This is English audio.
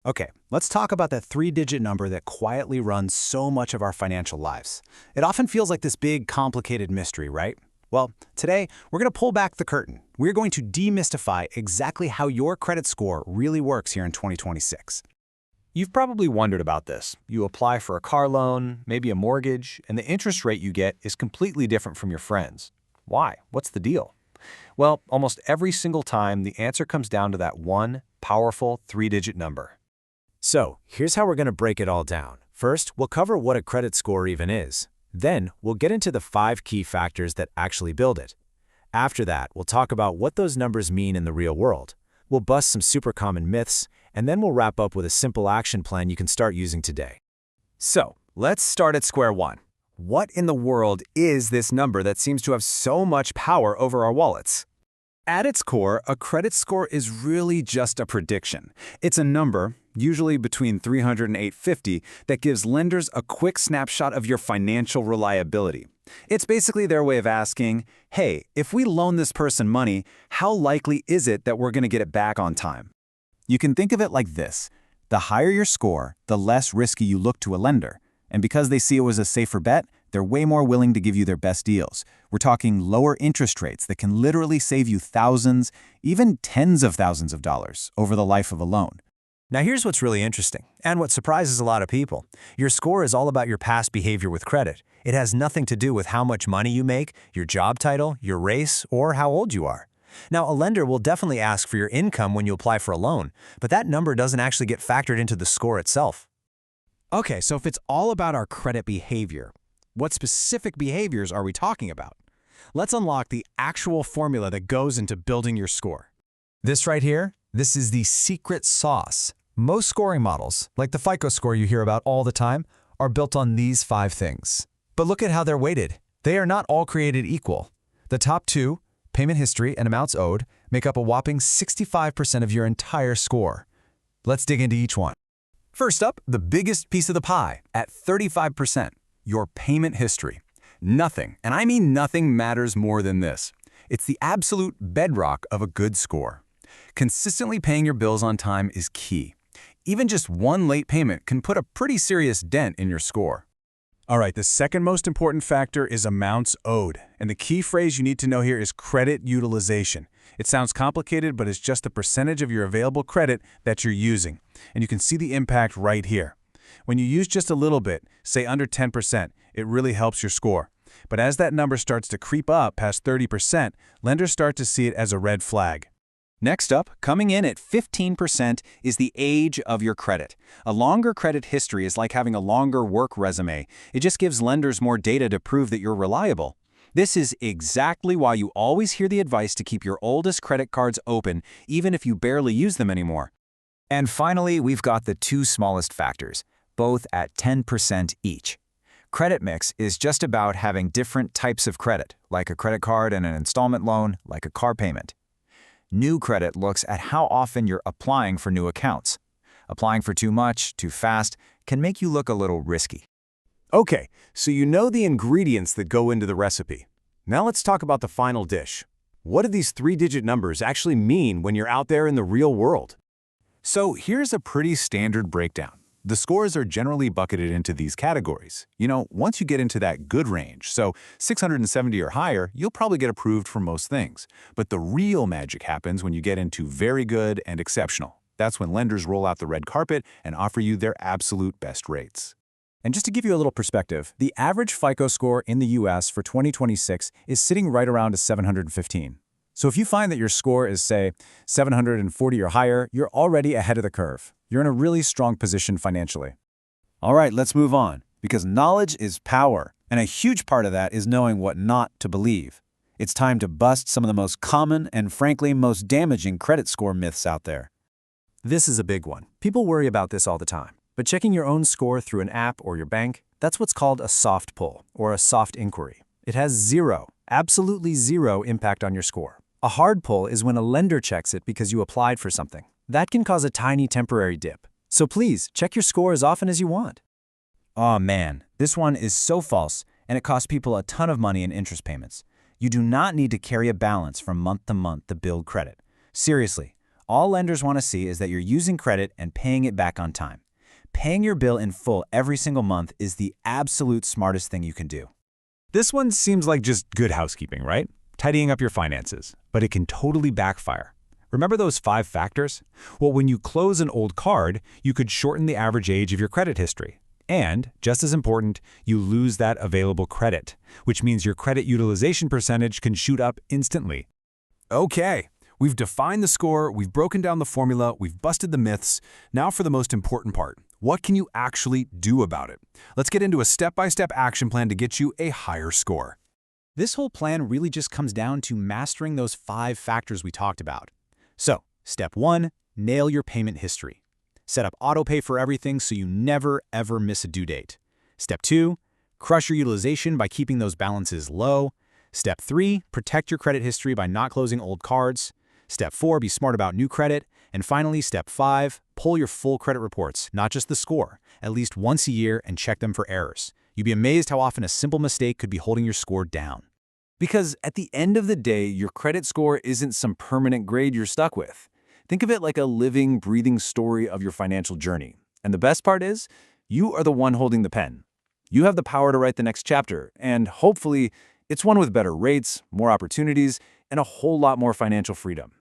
Okay, let's talk about that three-digit number that quietly runs so much of our financial lives. It often feels like this big, complicated mystery, right? Well, today, we're going to pull back the curtain. We're going to demystify exactly how your credit score really works here in 2026. You've probably wondered about this. You apply for a car loan, maybe a mortgage, and the interest rate you get is completely different from your friends. Why? What's the deal? Well, almost every single time, the answer comes down to that one powerful three-digit number. So, here's how we're going to break it all down. First, we'll cover what a credit score even is. Then, we'll get into the 5 key factors that actually build it. After that, we'll talk about what those numbers mean in the real world. We'll bust some super common myths, and then we'll wrap up with a simple action plan you can start using today. So, let's start at square one. What in the world is this number that seems to have so much power over our wallets? At its core, a credit score is really just a prediction. It's a number, usually between 300 and 850, that gives lenders a quick snapshot of your financial reliability. It's basically their way of asking, hey, if we loan this person money, how likely is it that we're going to get it back on time? You can think of it like this. The higher your score, the less risky you look to a lender. And because they see it as a safer bet, they're way more willing to give you their best deals. We're talking lower interest rates that can literally save you thousands, even tens of thousands of dollars over the life of a loan. Now here's what's really interesting, and what surprises a lot of people. Your score is all about your past behavior with credit. It has nothing to do with how much money you make, your job title, your race, or how old you are. Now, a lender will definitely ask for your income when you apply for a loan, but that number doesn't actually get factored into the score itself. Okay, so if it's all about our credit behavior, what specific behaviors are we talking about? Let's unlock the actual formula that goes into building your score. This right here, this is the secret sauce. Most scoring models, like the FICO score you hear about all the time, are built on these 5 things. But look at how they're weighted. They are not all created equal. The top 2, payment history and amounts owed, make up a whopping 65% of your entire score. Let's dig into each one. First up, the biggest piece of the pie, at 35%, your payment history. Nothing, and I mean nothing, matters more than this. It's the absolute bedrock of a good score. Consistently paying your bills on time is key. Even just one late payment can put a pretty serious dent in your score. All right, the second most important factor is amounts owed. And the key phrase you need to know here is credit utilization. It sounds complicated, but it's just the percentage of your available credit that you're using. And you can see the impact right here. When you use just a little bit, say under 10%, it really helps your score. But as that number starts to creep up past 30%, lenders start to see it as a red flag. Next up, coming in at 15%, is the age of your credit. A longer credit history is like having a longer work resume. It just gives lenders more data to prove that you're reliable. This is exactly why you always hear the advice to keep your oldest credit cards open, even if you barely use them anymore. And finally, we've got the 2 smallest factors, both at 10% each. Credit mix is just about having different types of credit, like a credit card and an installment loan, like a car payment. New credit looks at how often you're applying for new accounts. Applying for too much, too fast, can make you look a little risky. Okay, so you know the ingredients that go into the recipe. Now let's talk about the final dish. What do these 3-digit numbers actually mean when you're out there in the real world? So here's a pretty standard breakdown. The scores are generally bucketed into these categories. Once you get into that good range, so 670 or higher, you'll probably get approved for most things. But the real magic happens when you get into very good and exceptional. That's when lenders roll out the red carpet and offer you their absolute best rates. And just to give you a little perspective, the average FICO score in the US for 2026 is sitting right around a 715. So if you find that your score is, say, 740 or higher, you're already ahead of the curve. You're in a really strong position financially. All right, let's move on, because knowledge is power, and a huge part of that is knowing what not to believe. It's time to bust some of the most common and, frankly, most damaging credit score myths out there. This is a big one. People worry about this all the time. But checking your own score through an app or your bank, that's what's called a soft pull, or a soft inquiry. It has zero, absolutely zero impact on your score. A hard pull is when a lender checks it because you applied for something. That can cause a tiny temporary dip. So please, check your score as often as you want. Oh man, this one is so false, and it costs people a ton of money in interest payments. You do not need to carry a balance from month to month to build credit. Seriously, All lenders want to see is that you're using credit and paying it back on time. Paying your bill in full every single month is the absolute smartest thing you can do. This one seems like just good housekeeping, right? Tidying up your finances, but it can totally backfire. Remember those 5 factors? Well, when you close an old card, you could shorten the average age of your credit history. And, just as important, you lose that available credit, which means your credit utilization percentage can shoot up instantly. Okay, we've defined the score, we've broken down the formula, we've busted the myths. Now for the most important part. What can you actually do about it? Let's get into a step-by-step action plan to get you a higher score. This whole plan really just comes down to mastering those 5 factors we talked about. So, step 1, nail your payment history. Set up autopay for everything so you never, ever miss a due date. Step 2, crush your utilization by keeping those balances low. Step 3, protect your credit history by not closing old cards. Step 4, be smart about new credit. And finally, step 5, pull your full credit reports, not just the score, at least once a year and check them for errors. You'd be amazed how often a simple mistake could be holding your score down. Because at the end of the day, your credit score isn't some permanent grade you're stuck with. Think of it like a living, breathing story of your financial journey. And the best part is, you are the one holding the pen. You have the power to write the next chapter, and hopefully, it's one with better rates, more opportunities, and a whole lot more financial freedom.